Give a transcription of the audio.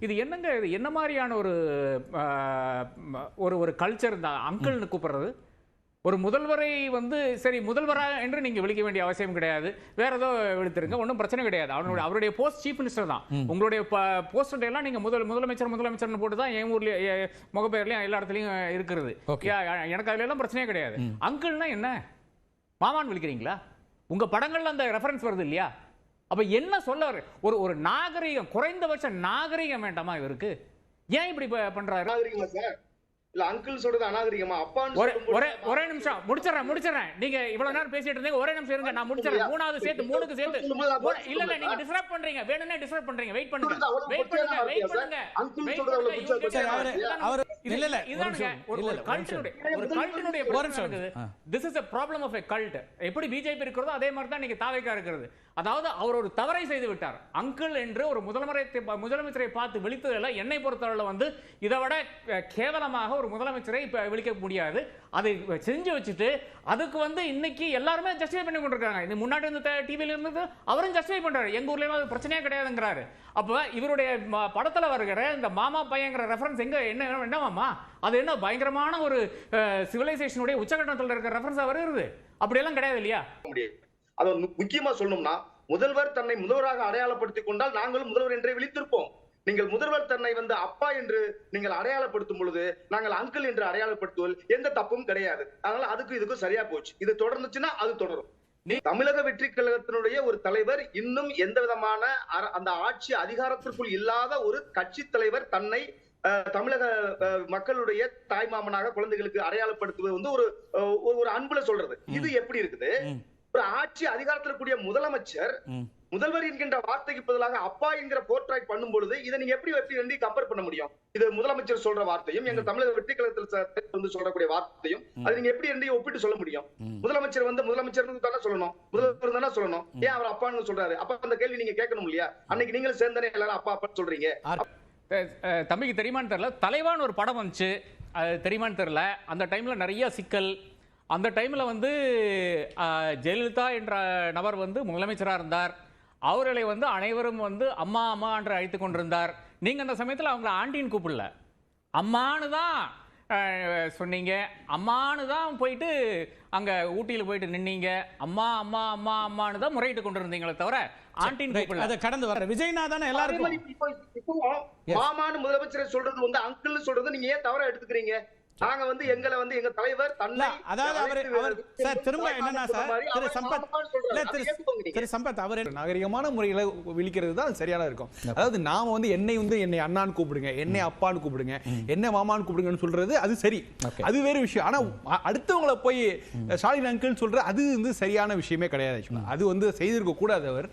இது என்னங்க, இது என்ன மாதிரியான ஒரு ஒரு கல்ச்சர் இந்த அங்கிள்னு கூப்பிடுறது? ஒரு முதல்வரை வந்து சரி முதல்வரா என்று நீங்க விളിக்க வேண்டிய அவசியம் கிடையாது, வேற ஏதோ விழுத்துருங்க, ஒன்றும் பிரச்சனை கிடையாது. அவருடைய போஸ்ட் சீஃப் மினிஸ்டர் தான். உங்களுடைய போஸ்ட் எல்லாம் நீங்க முதலமைச்சர் போட்டு தான் என் ஊர்லயே முகப்பெயர்லயும் எல்லா இடத்துலயும் இருக்கிறது. எனக்கு அதுல எல்லாம் பிரச்சனையே கிடையாது. அங்கிள்னா என்ன, மாமான்னு விളിக்கிறீங்களா? உங்க படங்கள்ல அந்த ரெஃபரன்ஸ் வருது இல்லையா? அப்ப என்ன சொல்ல ஒரு நாகரிகம், குறைந்தபட்ச நாகரிகம் வேண்டாமா இவருக்கு? ஏன் இப்படி பண்றாரு? இல்ல அங்கிள் சொல்றது அநாகரிகமா? ஒரே நிமிஷம் முடிச்சறேன். நீங்க இவ்வளவு நேரம் பேசிட்டு இருந்தீங்க, ஒரே நிமிஷம் இருங்க, நான் முடிச்சறேன். மூணுக்கு சேர்த்து இல்ல நீங்க டிஸ்டர்ப் பண்றீங்க, வேணும்னே டிஸ்டர்ப் பண்றீங்க. வெயிட் பண்ணுங்க. அங்கிள் சொல்றது இல்ல ஒரு கல்ட்டினுடைய பிரச்சனை இருக்குது. This is a problem of a cult. எப்படி பிஜேபி இருக்கிறதோ அதே மாதிரி தான் நீங்க தாவேகா இருக்கிறது. அதாவது அவர் ஒரு தவறை செய்து விட்டார். அங்கிள் என்று ஒரு முதலமைச்சரை பார்த்து விழித்ததில்லை. என்னை பொறுத்தவரை வந்து இதை விட கேவலமாக ஒரு முதலமைச்சரை விழிக்க முடியாது. அதை செஞ்சு வச்சுட்டு அதுக்கு வந்து இன்னைக்கு எல்லாருமே ஜஸ்டிஃபை பண்ணி கொண்டிருக்காங்க. இது முன்னாடி இருந்த டிவில இருந்தது அவரும் ஜஸ்டிஃபை பண்றாரு. எங்க ஊர்ல அது பிரச்சனையே கிடையாதுங்கிறாரு. அப்ப இவருடைய படத்துல வருகிற இந்த மாமா பையங்கிற ரெஃபரன்ஸ் எங்க என்ன மாமா, அது என்ன பயங்கரமான ஒரு சிவிலைசேஷனுடைய உச்சகட்டத்தில் இருக்கிற ரெஃபரன்ஸா வருகிறது? அப்படியெல்லாம் கிடையாது இல்லையா? அதை முக்கியமா சொல்லணும்னா, முதல்வர் தன்னை முதல்வராக அடையாளப்படுத்திக் கொண்டால் நாங்களும் முதல்வர் என்றே விழித்திருப்போம். நீங்கள் முதல்வர் தன்னை வந்து அப்பா என்று நீங்கள் அடையாளப்படுத்தும் பொழுது நாங்கள் அங்கிள் என்று அடையாளப்படுத்துவதில் எந்த தப்பும் கிடையாது. அதனால அதுக்கு இதுக்கும் சரியா போச்சு. இது தொடர்ந்துச்சுன்னா அது தொடரும். தமிழக வெற்றி கழகத்தினுடைய ஒரு தலைவர் இன்னும் எந்த விதமான அந்த ஆட்சி அதிகாரத்திற்குள் இல்லாத ஒரு கட்சி தலைவர் தன்னை தமிழக மக்களுடைய தாய்மாமனாக குழந்தைகளுக்கு அடையாளப்படுத்துவது வந்து ஒரு அன்புல சொல்றது. இது எப்படி இருக்குது? ஒரு ஆட்சி அதிகாரத்தில் கூடிய முதலமைச்சர் முதல்வர் என்கின்ற வார்த்தைக்கு பதிலாக அப்பா என்கிற போர்ட்ராய்ட் பண்ணும் பொழுது இதை நீங்க எப்படி கம்பேர் பண்ண முடியும்? இது முதலமைச்சர் சொல்ற வார்த்தையும் எங்க தமிழக வெற்றி கழகத்தில் வந்து சொல்லக்கூடிய வார்த்தையும் அதை நீங்க எப்படி ஒப்பிட்டு சொல்ல முடியும்? முதலமைச்சர் வந்து முதலமைச்சர் தானே சொல்லணும், முதல்வர் தானே சொல்லணும். ஏன் அவர் அப்பான்னு சொல்றாரு? அப்ப அந்த கேள்வி நீங்க கேட்கணும் இல்லையா? அன்னைக்கு நீங்களும் சேர்ந்தானே எல்லாரும் அப்பா அப்பா சொல்றீங்க. தம்பிக்கு தெரியுமான்னு தெரியல, தலைவான் ஒரு படம் வந்துச்சு, தெரியுமான்னு தெரியல. அந்த டைம்ல நிறைய சிக்கல். அந்த டைம்ல வந்து ஜெயலலிதா என்ற நபர் வந்து முதலமைச்சராக இருந்தார். அவர்களை வந்து அனைவரும் வந்து அம்மா அம்மா என்று அழைத்து கொண்டிருந்தார். நீங்க அந்த சமயத்தில் அவங்களை ஆண்டின்னு கூப்பிடல, அம்மானு தான் சொன்னீங்க. அம்மானு தான் போயிட்டு அங்க ஊட்டியில் போயிட்டு நின்னீங்க. அம்மா அம்மா அம்மா அம்மானு தான் முறையிட்டு கொண்டு இருந்தீங்களே தவிர ஆண்டின் கூப்பிடல. அதை கடந்து வர விஜய்னா தானே எல்லாரும் மாமான்னு முதலமைச்சரை சொல்றது வந்து அங்கிள் சொல்றது நீங்க ஏன் தவறா எடுத்துக்கிறீங்க? நாங்க வந்து எங்களை வந்து எங்க தலைவர் தன்னை, அதாவது அவர் சார் திரும்ப என்னன்னா சார் திரு சம்பத் அவர் நாகரிகமான முறையில விழிக்கிறது தான் சரியான இருக்கும். அதாவது நாம வந்து என்னை அண்ணான்னு கூப்பிடுங்க, என்னை அப்பான்னு கூப்பிடுங்க, என்ன மாமான்னு கூப்பிடுங்கன்னு சொல்றது அது சரி, அது வேற விஷயம். ஆனா அடுத்தவங்களை போய் ஸ்டாலின் அங்கிள் சொல்றது அது வந்து சரியான விஷயமே கிடையாது. அது வந்து செய்திருக்க கூடாது அவர்.